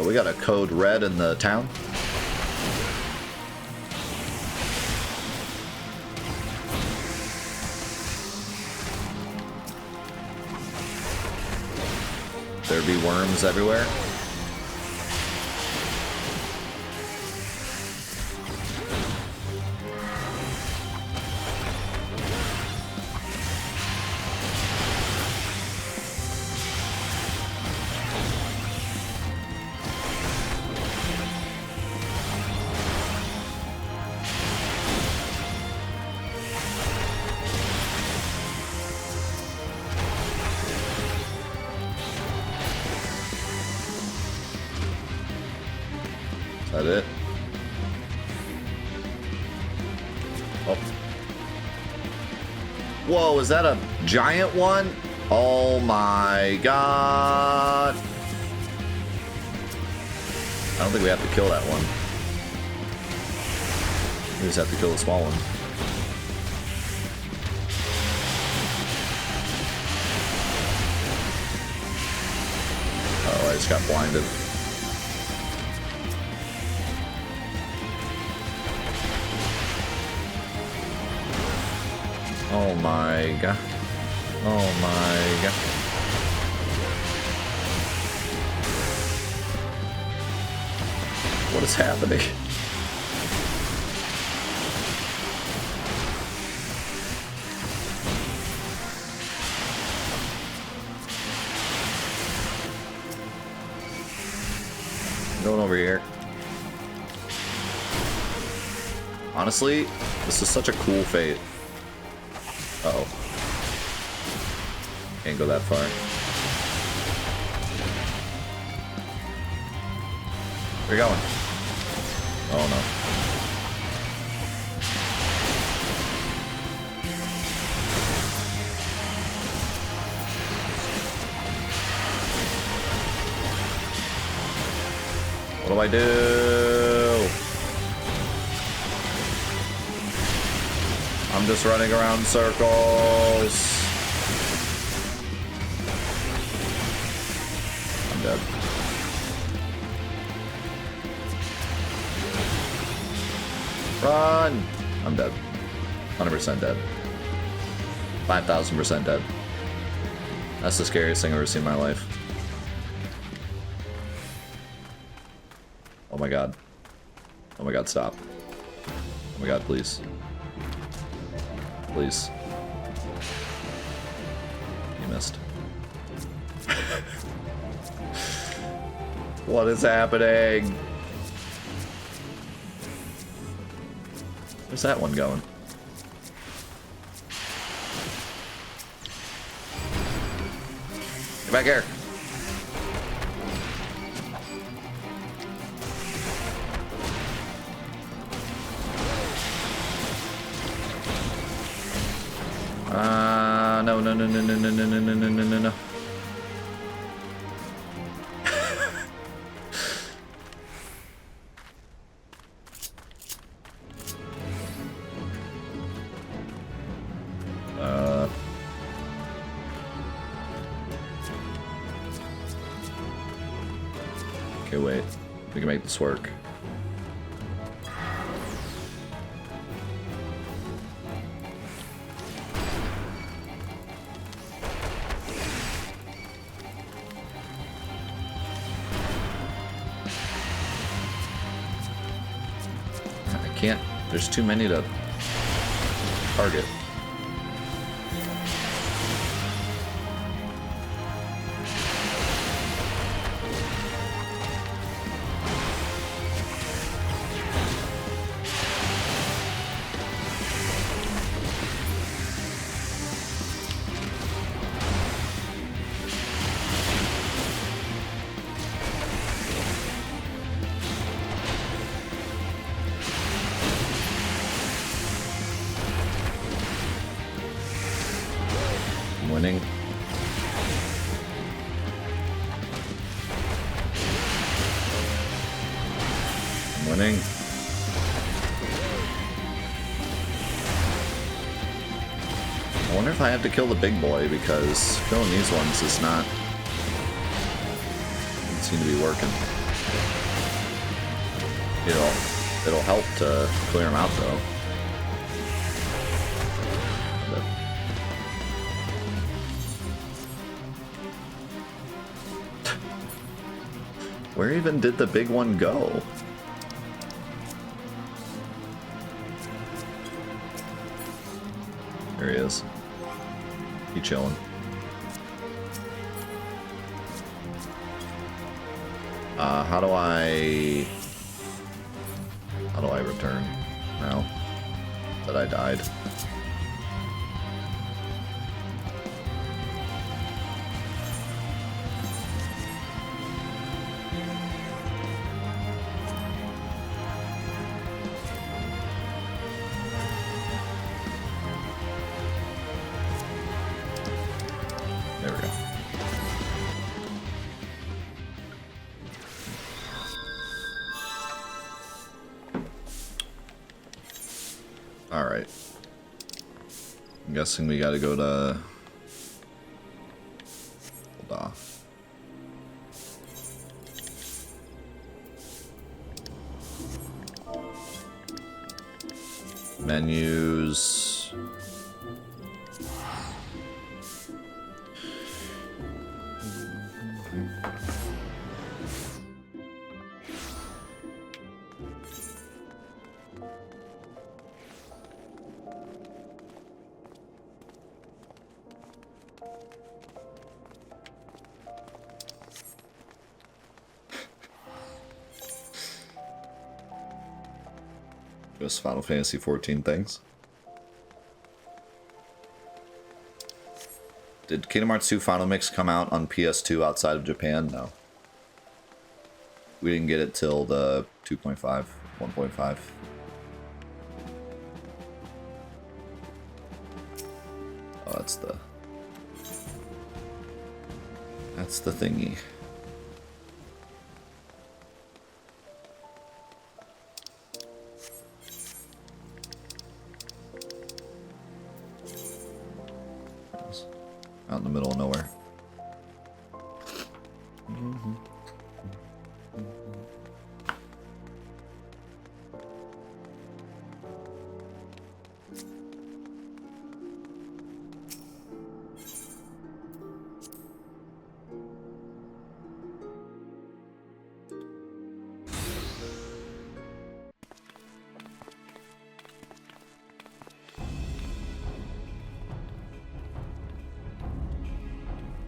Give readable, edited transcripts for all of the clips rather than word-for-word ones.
we got a code red in the town. There be worms everywhere. Is that it? Oh. Whoa, is that a giant one? Oh my god. I don't think we have to kill that one. We just have to kill the small one. Oh, I just got blinded. Oh my god. Oh my god. What is happening? I'm going over here. Honestly, this is such a cool fate. Uh-oh. Can't go that far. Where are you going? Oh no. What do I do? I'm just running around in circles. I'm dead. Run! I'm dead. 100% dead. 5,000% dead. That's the scariest thing I've ever seen in my life. Oh my god. Oh my god, stop. Oh my god, please. Please. You missed. What is happening? Where's that one going? Get back here. No, no, no, no, no, no, no, no, no, no, no, no. Okay, wait. We can make this work. Can't. There's too many to target. Winning. I'm winning. I wonder if I have to kill the big boy, because killing these ones is not... doesn't seem to be working. It'll help to clear them out though. Where even did the big one go? There he is. He chilling. How do I return now that I died? There we go. Alright. I'm guessing we gotta go to... Hold on. Menus... Just Final Fantasy XIV things. Did Kingdom Hearts 2 Final Mix come out on PS2 outside of Japan? No. We didn't get it till the 2.5, 1.5. Oh, that's the thingy. Out in the middle of nowhere.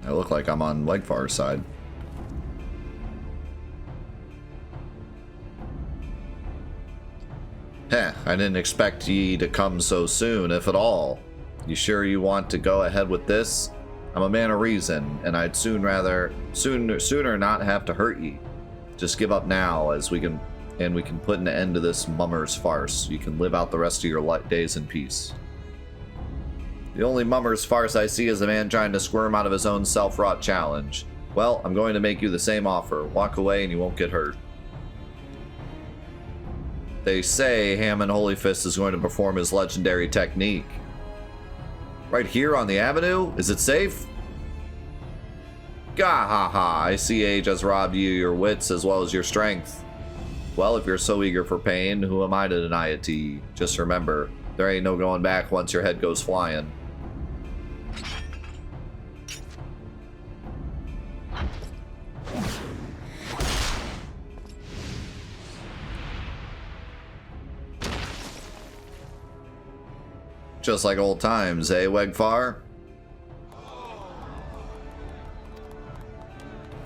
I look like I'm on Wegfar's side. Heh, I didn't expect ye to come so soon, if at all. You sure you want to go ahead with this? I'm a man of reason, and I'd sooner not have to hurt ye. Just give up now, as we can put an end to this mummer's farce. You can live out the rest of your days in peace. The only mummer's farce I see is a man trying to squirm out of his own self-wrought challenge. Well, I'm going to make you the same offer. Walk away and you won't get hurt. They say Hammond Holyfist is going to perform his legendary technique. Right here on the avenue? Is it safe? Gah ha ha, I see age has robbed you your wits as well as your strength. Well, if you're so eager for pain, who am I to deny it to you? Just remember, there ain't no going back once your head goes flying. Just like old times, eh, Wegfar?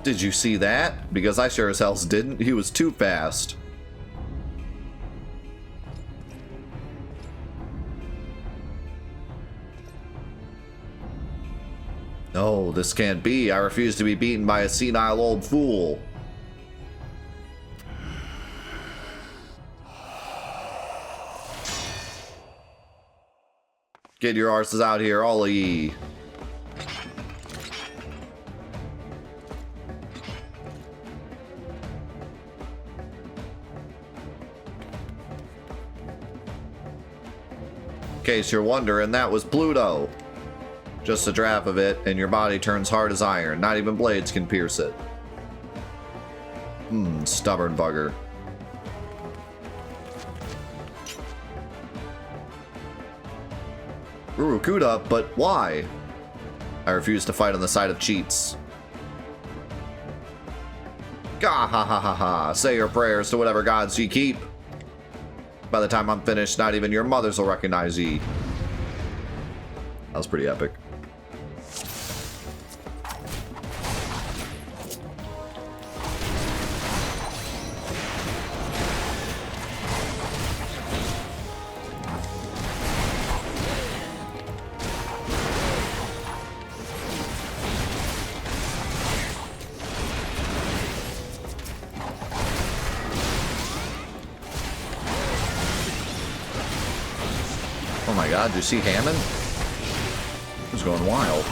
Did you see that? Because I sure as hell didn't. He was too fast. No, this can't be. I refuse to be beaten by a senile old fool. Get your arses out here, all of ye. In case you're wondering, that was Pluto. Just a draft of it, and your body turns hard as iron. Not even blades can pierce it. Stubborn bugger. Urukuda, but why? I refuse to fight on the side of cheats. Gah ha ha ha ha. Say your prayers to whatever gods ye keep. By the time I'm finished, not even your mothers will recognize ye. That was pretty epic. Oh my god, did you see Hammond? He was going wild.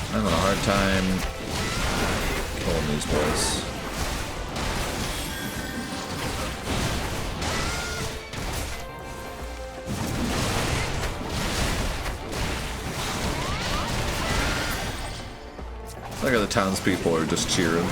I'm having a hard time killing these boys. Look at the townspeople are just cheering.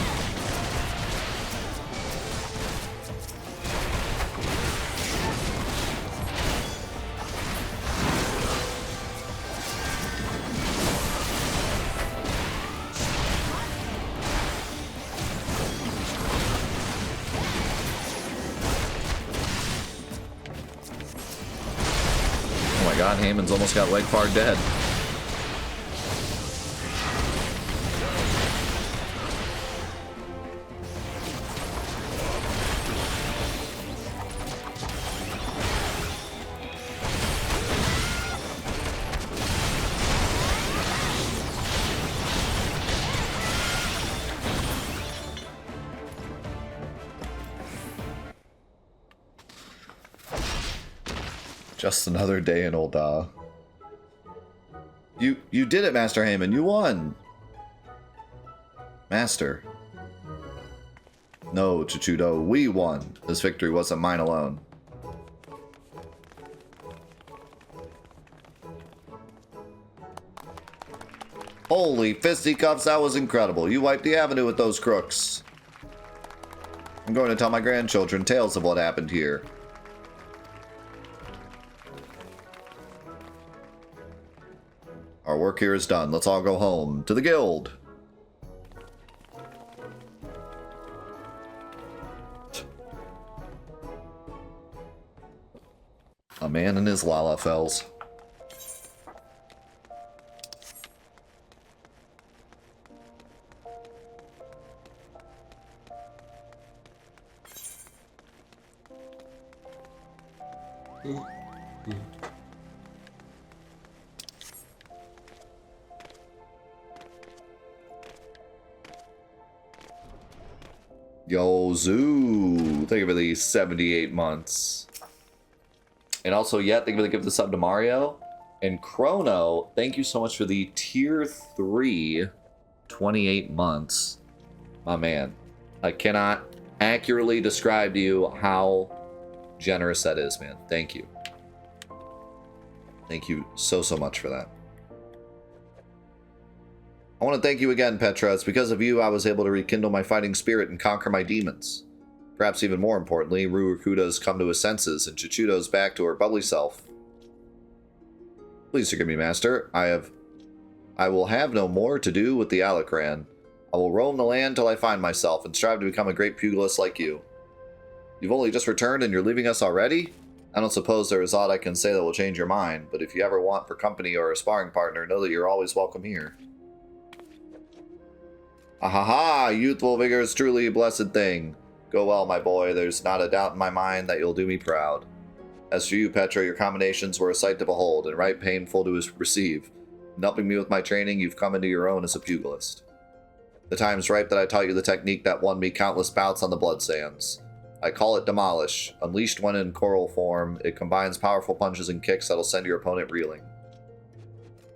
Oh my god, Hamon's almost got Legfar dead. Just another day in Ul'dah. You did it, Master Hamon. You won. Master. No, Chichudo, we won. This victory wasn't mine alone. Holy fisticuffs, that was incredible. You wiped the avenue with those crooks. I'm going to tell my grandchildren tales of what happened here. Our work here is done. Let's all go home. To the guild. A man and his Lalafells. Yo, Zoo. Thank you for the 78 months. And also, thank you for the gift of the sub to Mario. And Chrono, thank you so much for the tier 3 28 months. My man. I cannot accurately describe to you how generous that is, man. Thank you. Thank you so much for that. I want to thank you again, Petra. It's because of you I was able to rekindle my fighting spirit and conquer my demons. Perhaps even more importantly, Rurukuda's come to his senses and Chichudo's back to her bubbly self. Please forgive me, Master. I will have no more to do with the Alakran. I will roam the land till I find myself and strive to become a great pugilist like you. You've only just returned and you're leaving us already? I don't suppose there is aught I can say that will change your mind, but if you ever want for company or a sparring partner, know that you're always welcome here. Ahaha, youthful vigor is truly a blessed thing. Go well, my boy. There's not a doubt in my mind that you'll do me proud. As for you, Petra, your combinations were a sight to behold and right painful to receive. In helping me with my training, you've come into your own as a pugilist. The time's ripe that I taught you the technique that won me countless bouts on the blood sands. I call it Demolish. Unleashed when in coral form, it combines powerful punches and kicks that'll send your opponent reeling.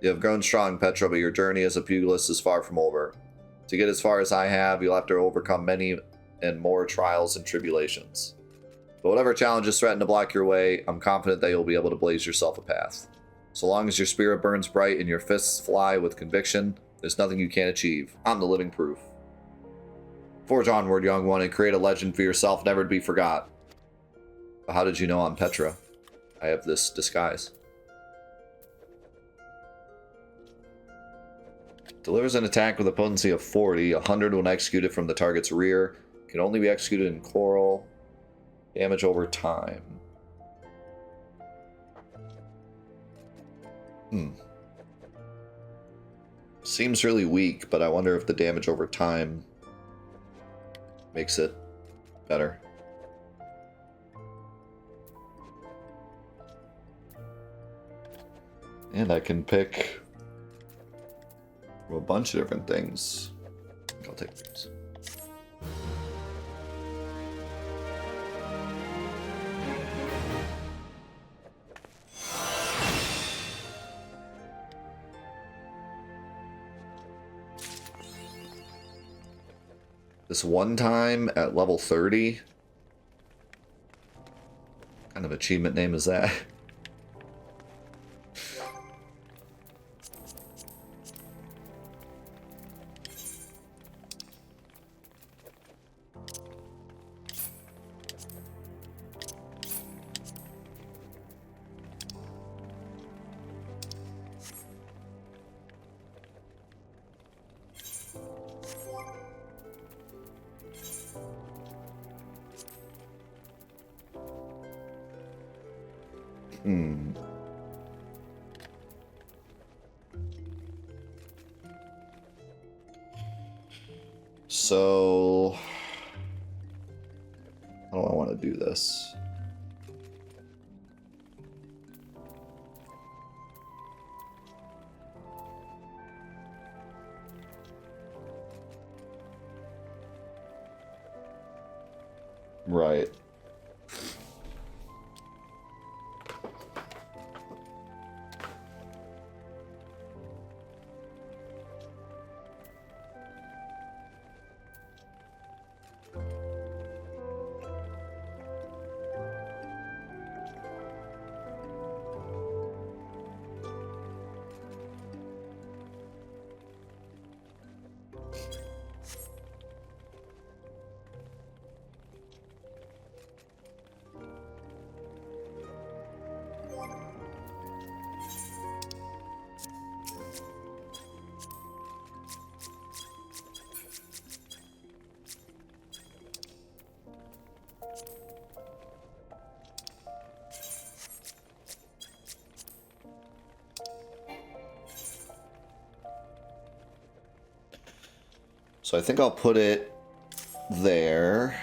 You have grown strong, Petra, but your journey as a pugilist is far from over. To get as far as I have, you'll have to overcome many and more trials and tribulations. But whatever challenges threaten to block your way, I'm confident that you'll be able to blaze yourself a path. So long as your spirit burns bright and your fists fly with conviction, there's nothing you can't achieve. I'm the living proof. Forge onward, young one, and create a legend for yourself never to be forgot. But how did you know I'm Petra? I have this disguise. Delivers an attack with a potency of 40. 100 when executed from the target's rear. Can only be executed in coral. Damage over time. Seems really weak, but I wonder if the damage over time makes it better. And I can pick a bunch of different things. I'll take these. This one time at level 30. What kind of achievement name is that? So, how do I want to do this? Right. So I think I'll put it there.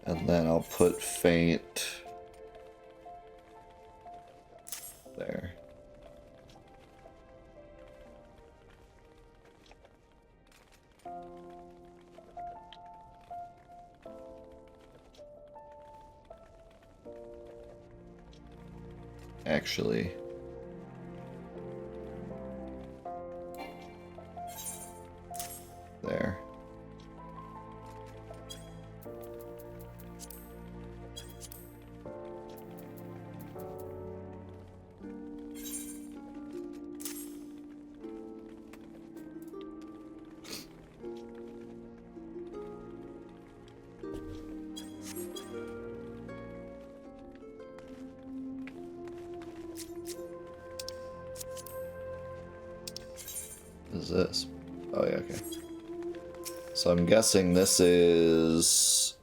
And then I'll put faint there. Actually, there. What is this? Oh yeah, okay. So I'm guessing this is...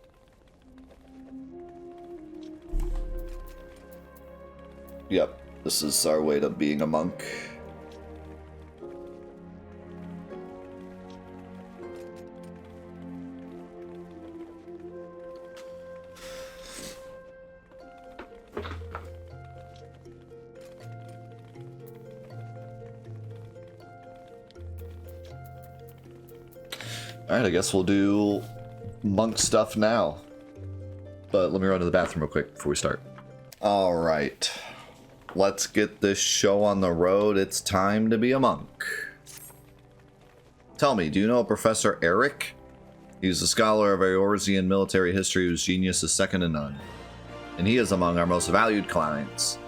Yep, this is our way to being a monk. Alright, I guess we'll do monk stuff now. But let me run to the bathroom real quick before we start. Alright. Let's get this show on the road. It's time to be a monk. Tell me, do you know Professor Eric? He's a scholar of Eorzean military history whose genius is second to none. And he is among our most valued clients.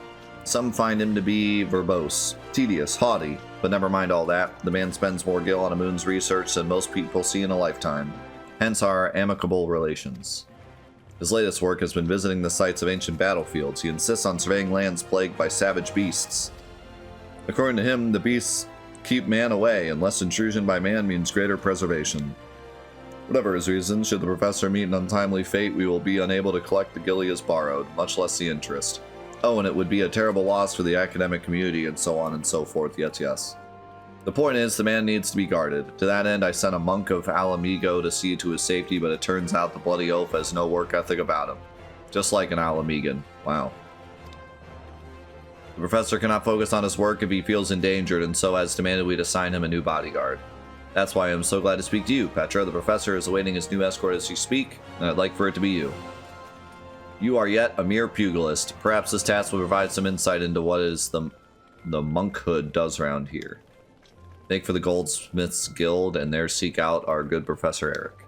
Some find him to be verbose, tedious, haughty, but never mind all that. The man spends more gil on a moon's research than most people see in a lifetime. Hence our amicable relations. His latest work has been visiting the sites of ancient battlefields. He insists on surveying lands plagued by savage beasts. According to him, the beasts keep man away, and less intrusion by man means greater preservation. Whatever his reason, should the professor meet an untimely fate, we will be unable to collect the gil he has borrowed, much less the interest. Oh, and it would be a terrible loss for the academic community, and so on and so forth, yes. The point is, the man needs to be guarded. To that end, I sent a monk of Alamigo to see to his safety, but it turns out the bloody oaf has no work ethic about him. Just like an Alamigan. Wow. The professor cannot focus on his work if he feels endangered, and so has demanded we assign him a new bodyguard. That's why I'm so glad to speak to you, Petra. The professor is awaiting his new escort as you speak, and I'd like for it to be you. You are yet a mere pugilist. Perhaps this task will provide some insight into what is the monkhood does around here. Make for the Goldsmiths Guild, and there seek out our good Professor Eric.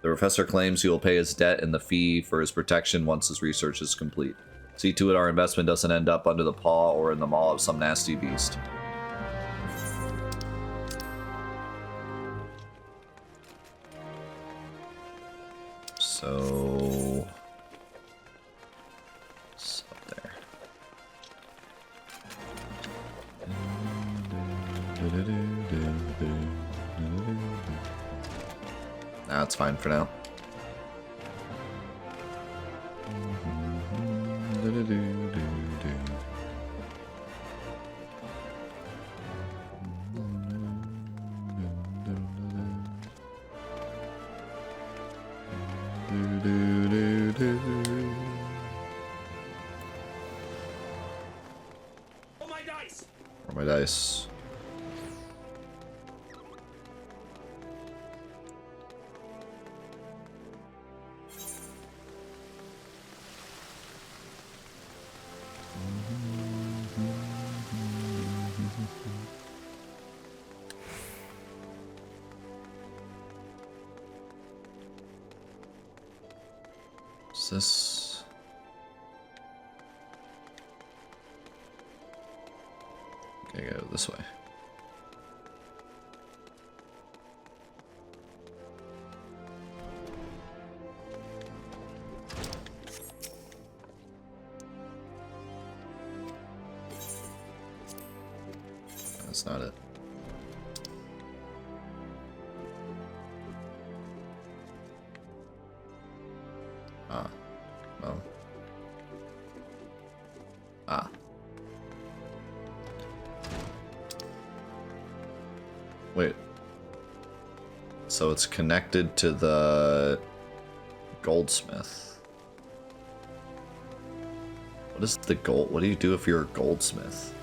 The professor claims he will pay his debt and the fee for his protection once his research is complete. See to it our investment doesn't end up under the paw or in the maw of some nasty beast. So up there. Nah, it's fine for now. Oh, my dice! Where are my dice? Is this? Okay, go this way. That's not it. Ah. No. Ah. Wait. So it's connected to the goldsmith. What is the gold? What do you do if you're a goldsmith?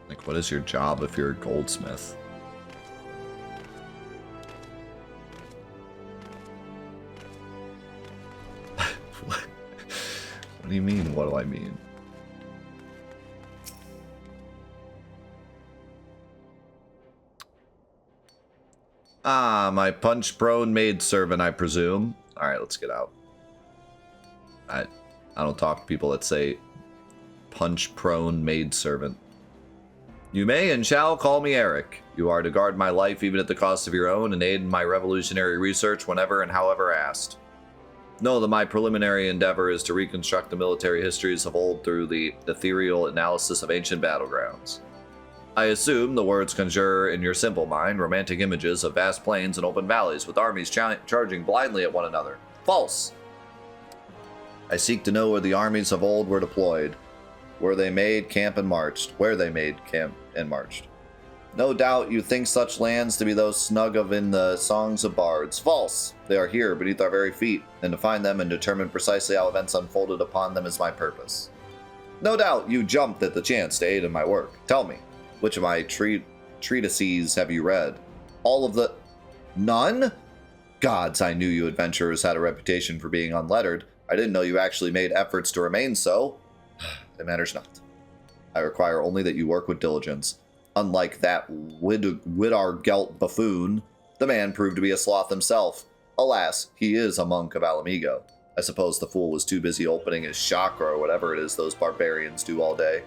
Like, what is your job if you're a goldsmith? What do you mean, what do I mean? Ah, my punch-prone maidservant, I presume. Alright, let's get out. I don't talk to people that say punch-prone maidservant. You may and shall call me Eric. You are to guard my life even at the cost of your own and aid in my revolutionary research whenever and however asked. Know that my preliminary endeavor is to reconstruct the military histories of old through the ethereal analysis of ancient battlegrounds. I assume the words conjure in your simple mind romantic images of vast plains and open valleys with armies charging blindly at one another. False! I seek to know where the armies of old were deployed, where they made camp and marched, No doubt you think such lands to be those snug of in the songs of bards. False! They are here beneath our very feet, and to find them and determine precisely how events unfolded upon them is my purpose. No doubt you jumped at the chance to aid in my work. Tell me, which of my treatises have you read? All of the... None? Gods, I knew you adventurers had a reputation for being unlettered. I didn't know you actually made efforts to remain so. It matters not. I require only that you work with diligence. Unlike that Widargelt buffoon, the man proved to be a sloth himself. Alas, he is a monk of Alamigo. I suppose the fool was too busy opening his chakra or whatever it is those barbarians do all day.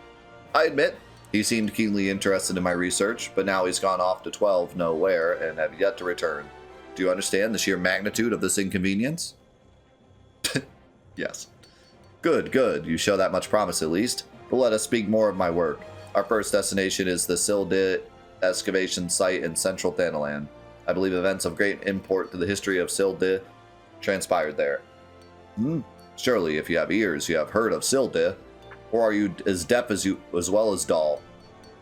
I admit, he seemed keenly interested in my research, but now he's gone off to 12 nowhere and have yet to return. Do you understand the sheer magnitude of this inconvenience? Yes. Good, good. You show that much promise at least. But let us speak more of my work. Our first destination is the Silde excavation site in central Thanalan. I believe events of great import to the history of Silde transpired there. Surely, if you have ears, you have heard of Silde. Or are you as deaf as well as dull?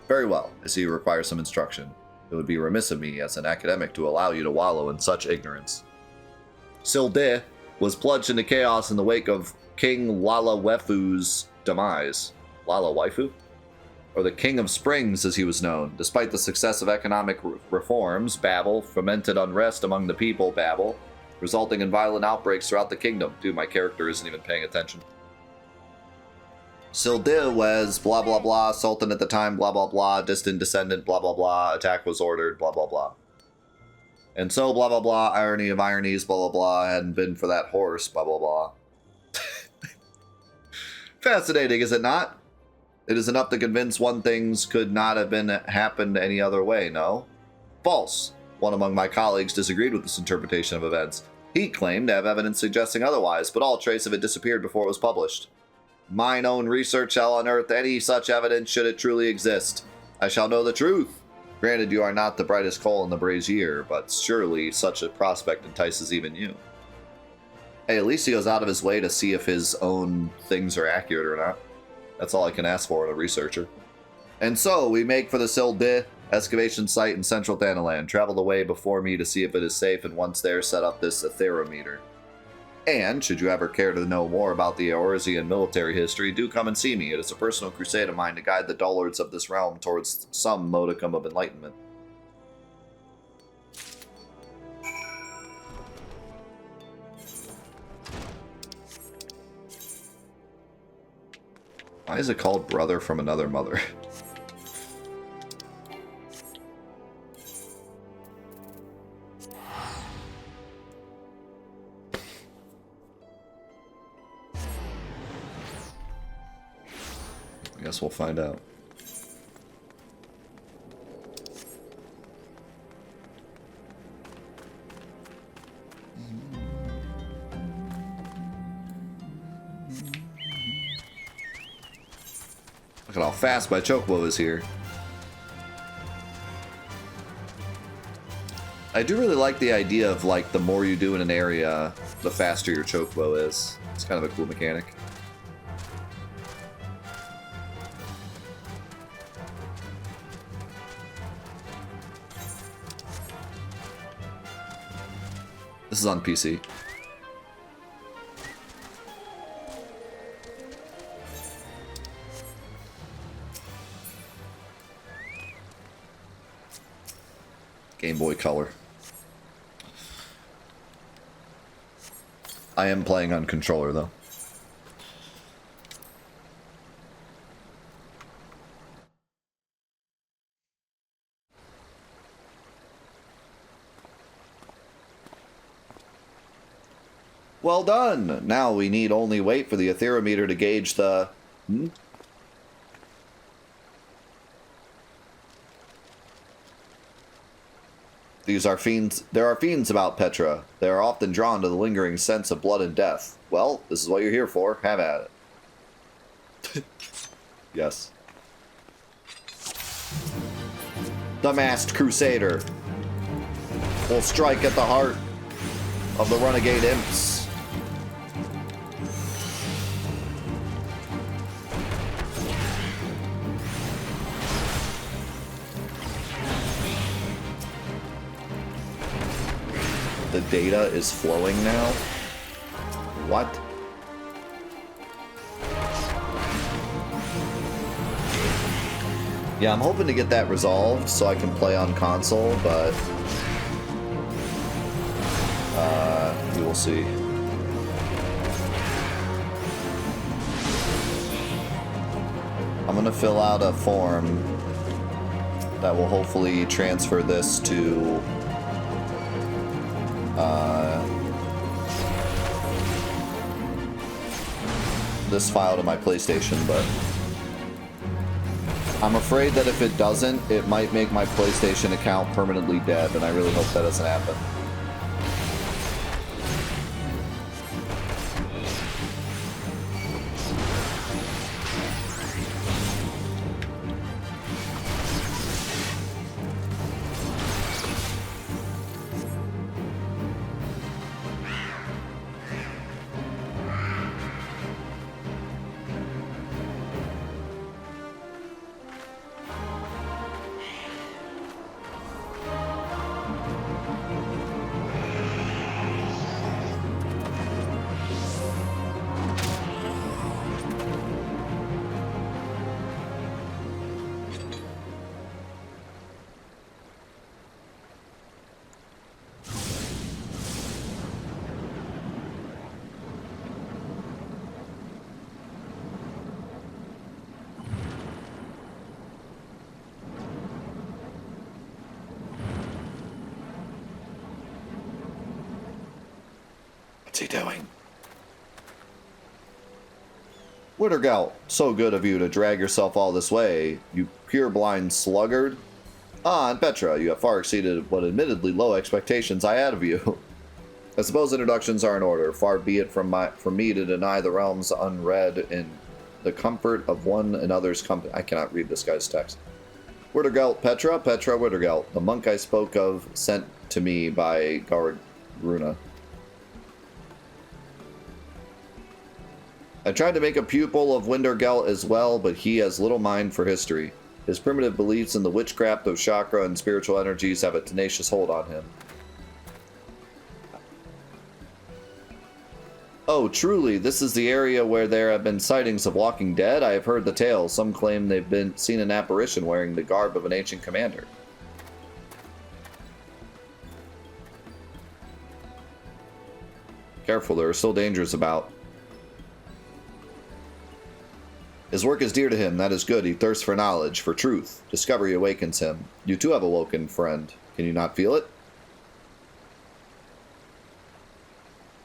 Very well. I see you require some instruction. It would be remiss of me as an academic to allow you to wallow in such ignorance. Silde was plunged into chaos in the wake of King Lalawefu's demise. Lalawaifu? Or the King of Springs, as he was known. Despite the success of economic reforms, Babel fomented unrest among the people, Babel, resulting in violent outbreaks throughout the kingdom. Dude, my character isn't even paying attention. Silde was blah blah blah, sultan at the time, blah blah blah, distant descendant, blah blah blah, attack was ordered, blah blah blah. And so, blah blah blah, irony of ironies, blah blah blah, hadn't been for that horse, blah blah blah. Fascinating, is it not? It is enough to convince one things could not have been happened any other way, no? False. One among my colleagues disagreed with this interpretation of events. He claimed to have evidence suggesting otherwise, but all trace of it disappeared before it was published. Mine own research shall unearth any such evidence should it truly exist. I shall know the truth. Granted, you are not the brightest coal in the brazier, but surely such a prospect entices even you. Hey, at least he goes out of his way to see if his own things are accurate or not. That's all I can ask for in a researcher. And so, we make for the Silde excavation site in central Thanalan. Travel the way before me to see if it is safe, and once there, set up this atherometer. And, should you ever care to know more about the Eorzean military history, do come and see me. It is a personal crusade of mine to guide the dullards of this realm towards some modicum of enlightenment. Why is it called Brother from Another Mother? I guess we'll find out. Look at how fast my chocobo is here. I do really like the idea of, like, the more you do in an area, the faster your chocobo is. It's kind of a cool mechanic. This is on PC. Game Boy Color. I am playing on controller though. Well done! Now we need only wait for the atherometer to gauge the... These are fiends. There are fiends about Petra. They are often drawn to the lingering sense of blood and death. Well, this is what you're here for. Have at it. Yes. The Masked Crusader will strike at the heart of the renegade imps. The data is flowing now? What? Yeah, I'm hoping to get that resolved so I can play on console, but we will see. I'm gonna fill out a form that will hopefully transfer this to this file to my PlayStation, but I'm afraid that if it doesn't, it might make my PlayStation account permanently dead, and I really hope that doesn't happen. What's he doing? Wittergelt, so good of you to drag yourself all this way, you pure-blind sluggard. Ah, and Petra, you have far exceeded what admittedly low expectations I had of you. I suppose introductions are in order. Far be it from me to deny the realms unread in the comfort of one another's company. I cannot read this guy's text. Wittergelt, Petra Wittergelt, the monk I spoke of, sent to me by Gargruna. I tried to make a pupil of Wintergelt as well, but he has little mind for history. His primitive beliefs in the witchcraft of chakra and spiritual energies have a tenacious hold on him. Oh, truly, this is the area where there have been sightings of walking dead? I have heard the tale. Some claim they've seen an apparition wearing the garb of an ancient commander. Careful, there are still dangers about. His work is dear to him, that is good. He thirsts for knowledge, for truth. Discovery awakens him. You too have awoken, friend. Can you not feel it?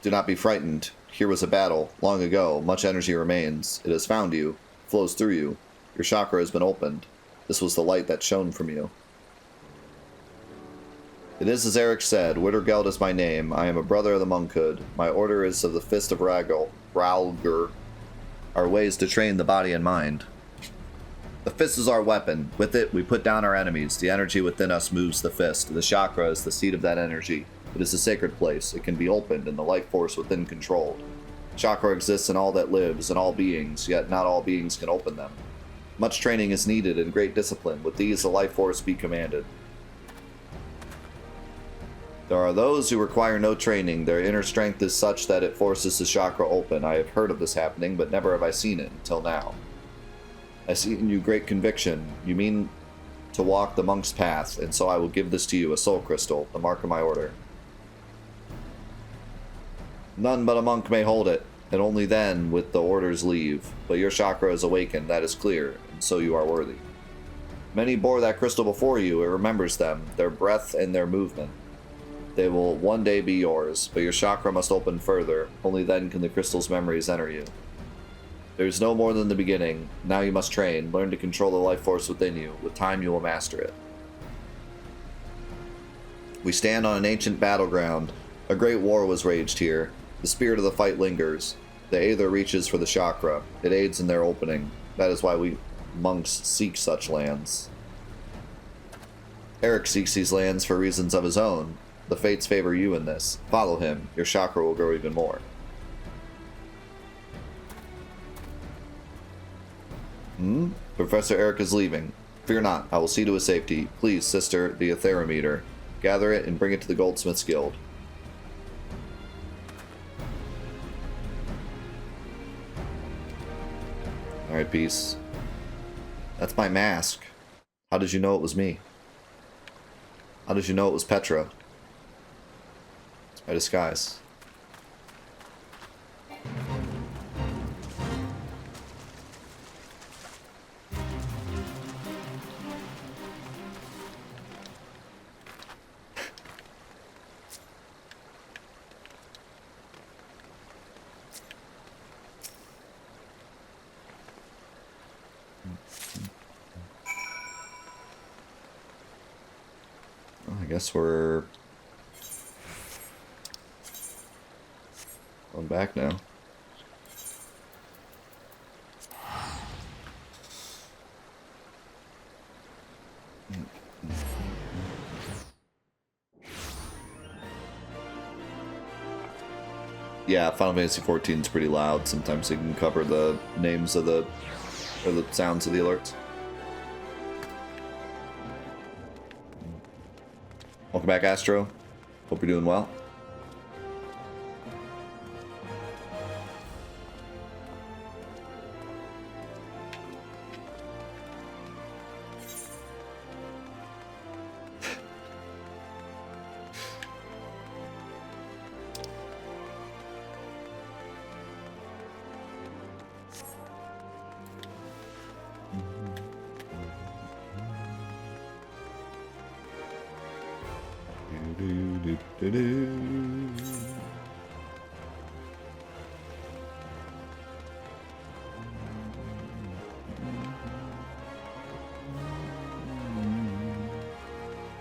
Do not be frightened. Here was a battle, long ago. Much energy remains. It has found you, flows through you. Your chakra has been opened. This was the light that shone from you. It is as Eric said, Wittergeld is my name. I am a brother of the monkhood. My order is of the Fist of Ralgur. Our ways to train the body and mind. The fist is our weapon. With it, we put down our enemies. The energy within us moves the fist. The chakra is the seat of that energy. It is a sacred place. It can be opened and the life force within controlled. Chakra exists in all that lives, in all beings, yet not all beings can open them. Much training is needed and great discipline. With these, the life force be commanded. There are those who require no training. Their inner strength is such that it forces the chakra open. I have heard of this happening, but never have I seen it until now. I see in you great conviction. You mean to walk the monk's path, and so I will give this to you, a soul crystal, the mark of my order. None but a monk may hold it, and only then with the order's leave. But your chakra is awakened, that is clear, and so you are worthy. Many bore that crystal before you. It remembers them, their breath and their movement. They will one day be yours, but your chakra must open further. Only then can the crystal's memories enter you. There is no more than the beginning. Now you must train. Learn to control the life force within you. With time you will master it. We stand on an ancient battleground. A great war was waged here. The spirit of the fight lingers. The Aether reaches for the chakra. It aids in their opening. That is why we monks seek such lands. Eric seeks these lands for reasons of his own. The fates favor you in this. Follow him. Your chakra will grow even more. Professor Eric is leaving. Fear not. I will see to his safety. Please, sister, the Aetherometer. Gather it and bring it to the Goldsmith's Guild. Alright, peace. That's my mask. How did you know it was me? How did you know it was Petra? It's by disguise. I guess we're going back now. Yeah, Final Fantasy XIV is pretty loud. Sometimes you can cover the names of the sounds of the alerts. Welcome back, Astro. Hope you're doing well.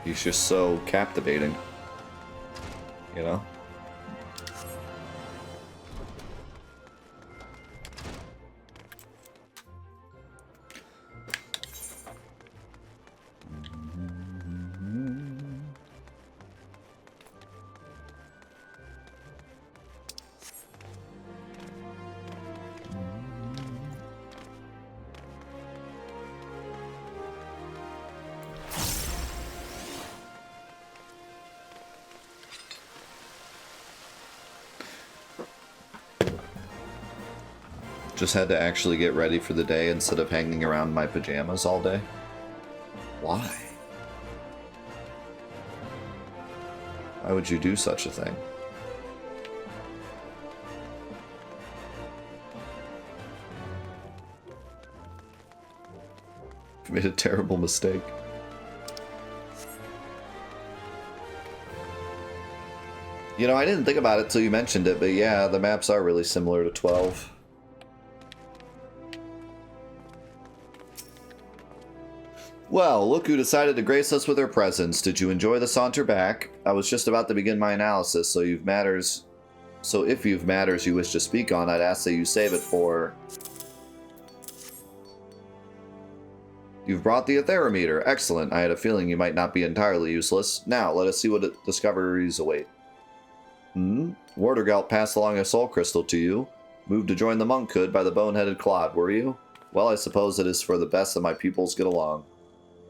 He's just so captivating, you know? Just had to actually get ready for the day instead of hanging around in my pajamas all day. Why? Why would you do such a thing? You made a terrible mistake. You know, I didn't think about it till you mentioned it, but yeah, the maps are really similar to 12. Well, look who decided to grace us with her presence. Did you enjoy the saunter back? I was just about to begin my analysis, so if you've matters you wish to speak on, I'd ask that you save it for... You've brought the Atherometer. Excellent. I had a feeling you might not be entirely useless. Now, let us see what discoveries await. Wardergalt passed along a soul crystal to you. Moved to join the monkhood by the bone-headed clod, were you? Well, I suppose it is for the best that my pupils get along.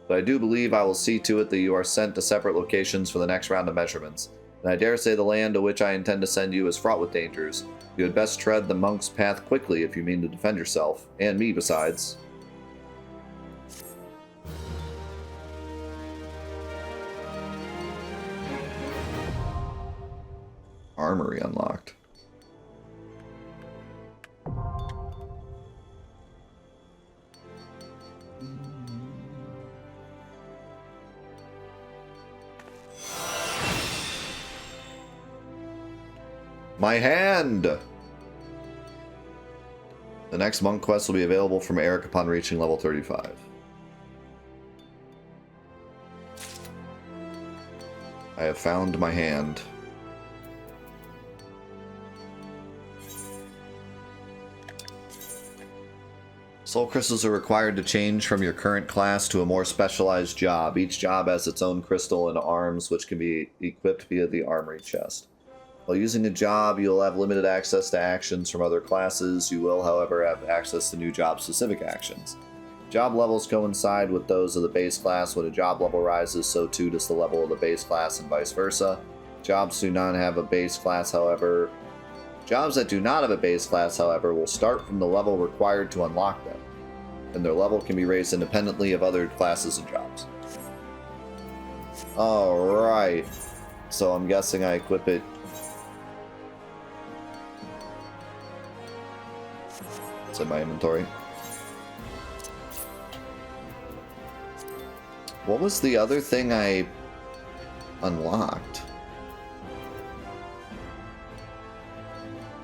But I do believe I will see to it that you are sent to separate locations for the next round of measurements. And I dare say the land to which I intend to send you is fraught with dangers. You had best tread the monk's path quickly if you mean to defend yourself. And me, besides. Armory unlocked. My hand! The next monk quest will be available from Eric upon reaching level 35. I have found my hand. Soul crystals are required to change from your current class to a more specialized job. Each job has its own crystal and arms, which can be equipped via the armory chest. While using a job, you'll have limited access to actions from other classes. You will, however, have access to new job-specific actions. Job levels coincide with those of the base class. When a job level rises, so too does the level of the base class and vice versa. Jobs that do not have a base class, however, will start from the level required to unlock them. and their level can be raised independently of other classes and jobs. Alright. So I'm guessing I equip it. It's in my inventory. What was the other thing I unlocked?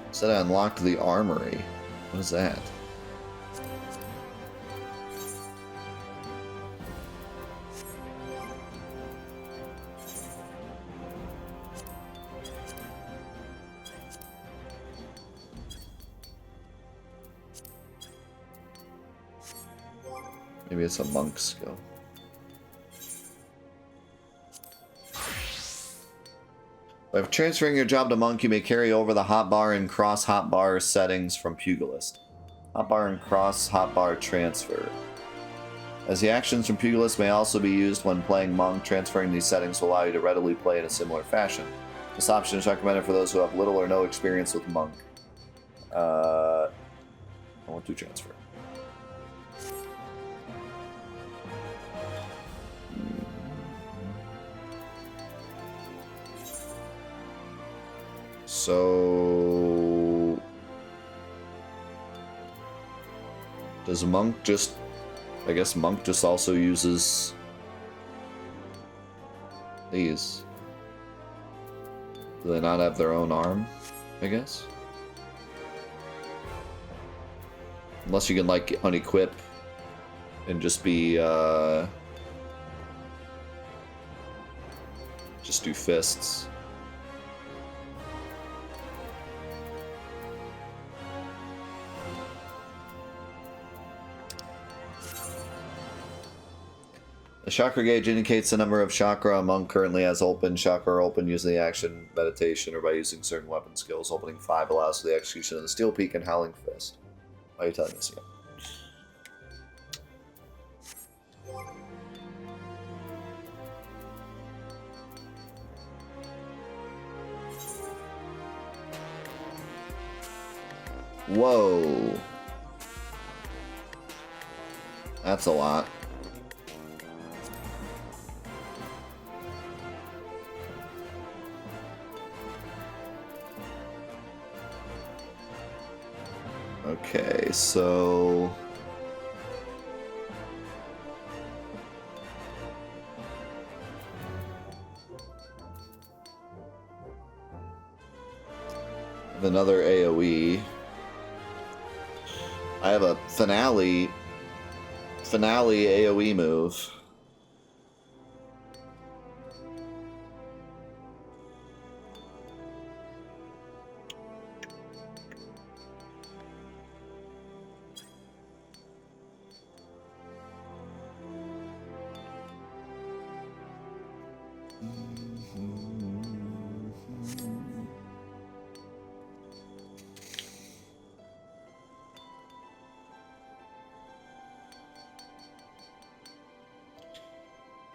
It said I unlocked the armory. What is that? Maybe it's a monk skill. By transferring your job to monk, you may carry over the hotbar and cross hotbar settings from pugilist. Hotbar and cross hotbar transfer. As the actions from pugilist may also be used when playing monk, transferring these settings will allow you to readily play in a similar fashion. This option is recommended for those who have little or no experience with monk. I want to transfer. So does monk just, I guess monk just also uses these. Do they not have their own arm, I guess? Unless you can like unequip and just be just do fists. The chakra gauge indicates the number of chakra a monk currently has open. Chakra are open using the action meditation or by using certain weapon skills. Opening 5 allows for the execution of the Steel Peak and Howling Fist. Why are you telling us again? Whoa. That's a lot. Okay, so another AoE. I have a finale AoE move.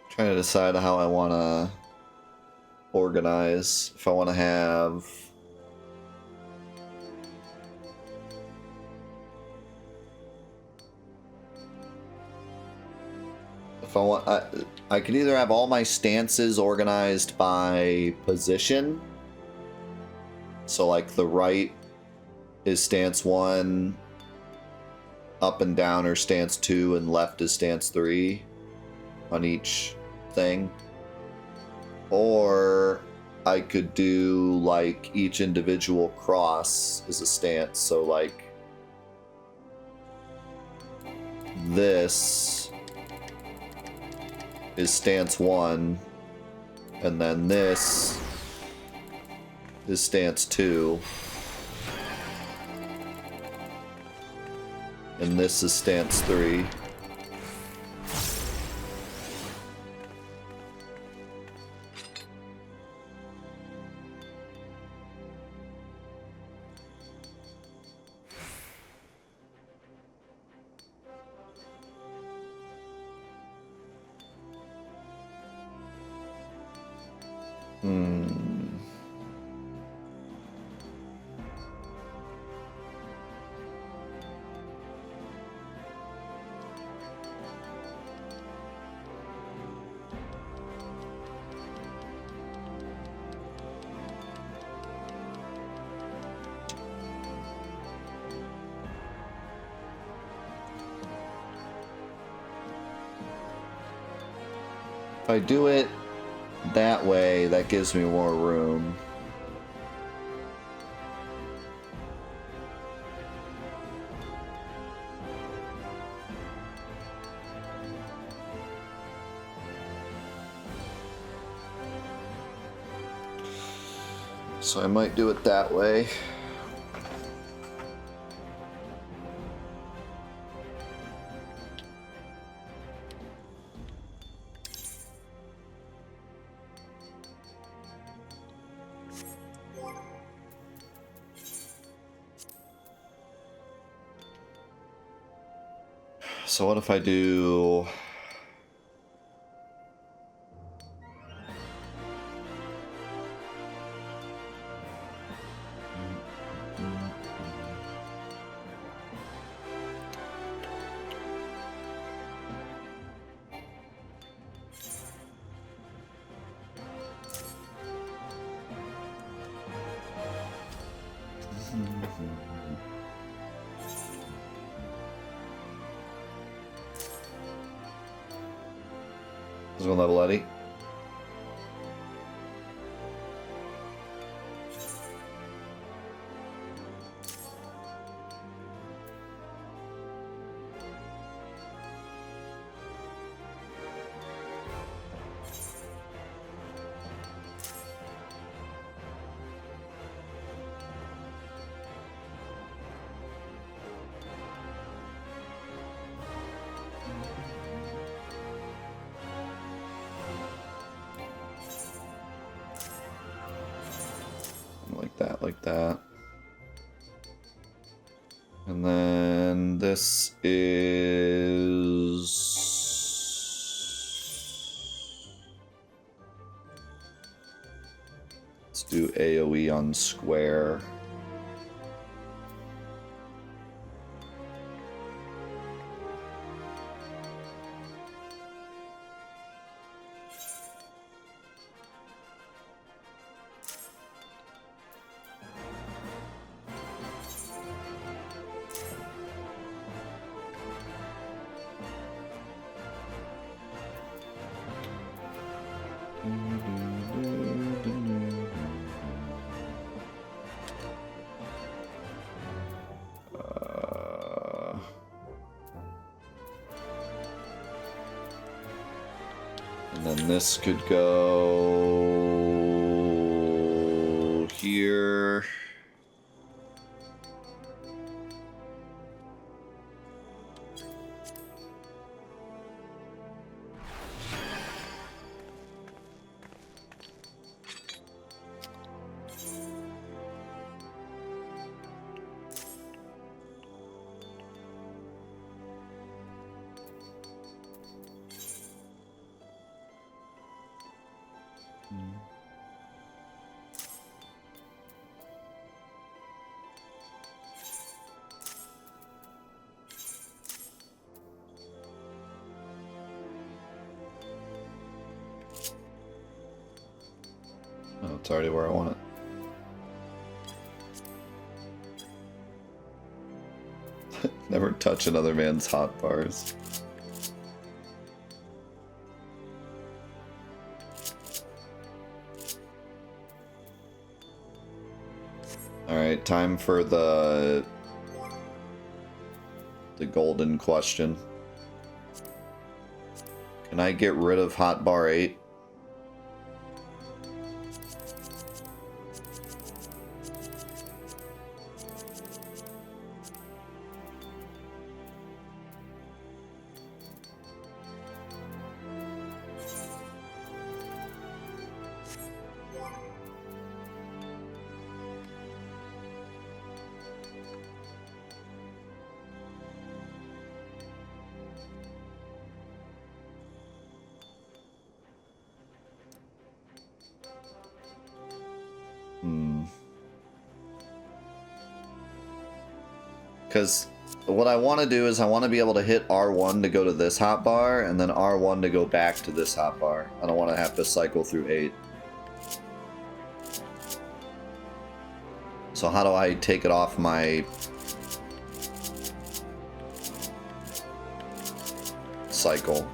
Trying to decide how I want to organize. If I want to have I can either have all my stances organized by position. So like the right is stance 1, up and down or stance 2, and left is stance 3 on each thing. Or I could do like each individual cross is a stance. So like this is stance 1, and then this is stance 2, and this is stance 3. If I do it that way, that gives me more room. So I might do it that way. So what if I do... Is one level Eddie? Like that. And then this is... Let's do AoE on square. And then this could go here. Oh, it's already where I want it. Never touch another man's hot bars. Alright, time for the golden question. Can I get rid of hotbar 8? Because what I want to do is I want to be able to hit R1 to go to this hotbar, and then R1 to go back to this hotbar. I don't want to have to cycle through 8. So how do I take it off my cycle?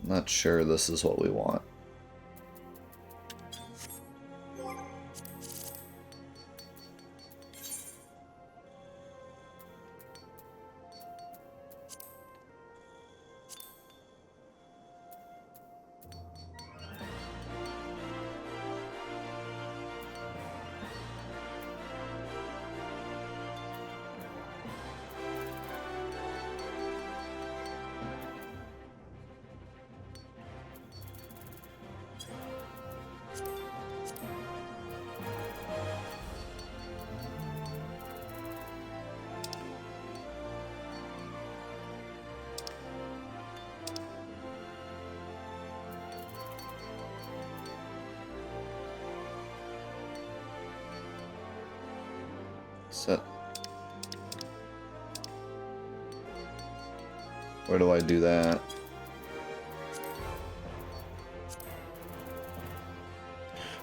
Not sure this is what we want. Set. Where do I do that?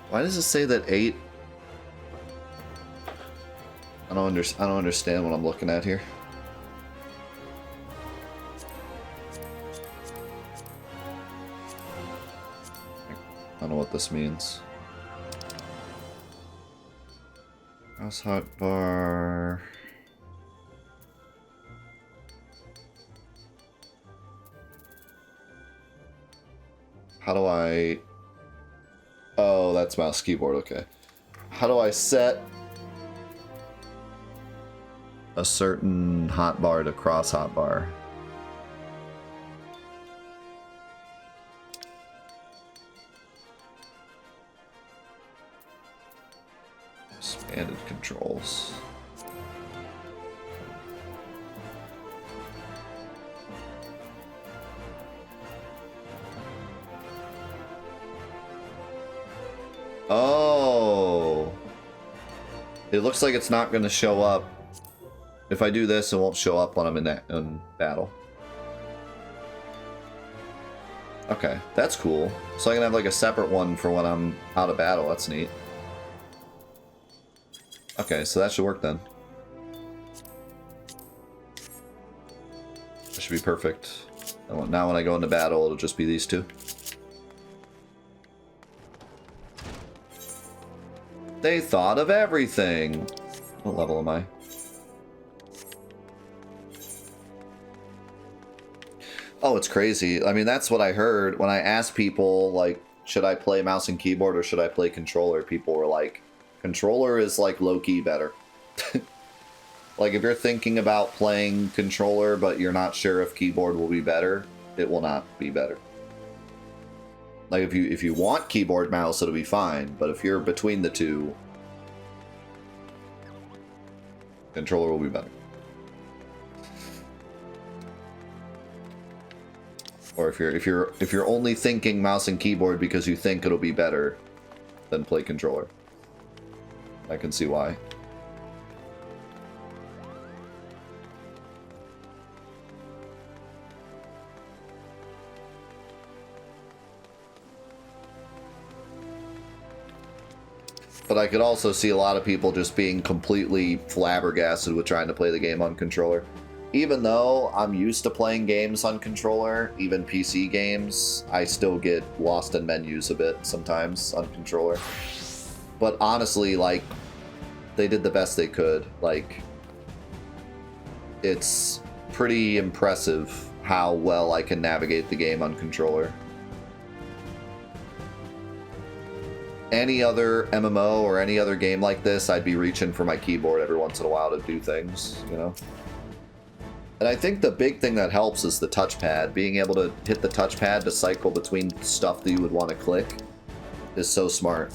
Why does it say that 8? I don't understand what I'm looking at here. I don't know what this means. House hotbar. How do I... Oh, that's mouse keyboard, okay. How do I set a certain hotbar to cross hotbar? Expanded controls. Oh. It looks like it's not going to show up. If I do this, it won't show up when I'm in battle. Okay, that's cool. So I can have like a separate one for when I'm out of battle. That's neat. Okay, so that should work then. That should be perfect. Now when I go into battle, it'll just be these two. They thought of everything. What level am I? Oh, it's crazy. I mean, that's what I heard when I asked people, like, should I play mouse and keyboard or should I play controller? People were like, controller is like low-key better. Like if you're thinking about playing controller but you're not sure if keyboard will be better, it will not be better. Like if you want keyboard mouse, it'll be fine, but if you're between the two, controller will be better. Or if you're only thinking mouse and keyboard because you think it'll be better, then play controller. I can see why. But I could also see a lot of people just being completely flabbergasted with trying to play the game on controller. Even though I'm used to playing games on controller, even PC games, I still get lost in menus a bit sometimes on controller. But honestly, like, they did the best they could. Like, it's pretty impressive how well I can navigate the game on controller. Any other MMO or any other game like this, I'd be reaching for my keyboard every once in a while to do things, you know? And I think the big thing that helps is the touchpad. Being able to hit the touchpad to cycle between stuff that you would want to click is so smart.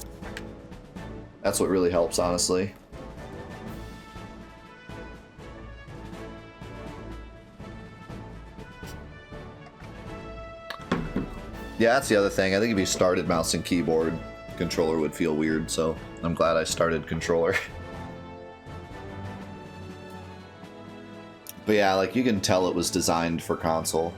That's what really helps, honestly. Yeah, that's the other thing. I think if you started mouse and keyboard, controller would feel weird, so I'm glad I started controller. But yeah, like, you can tell it was designed for console.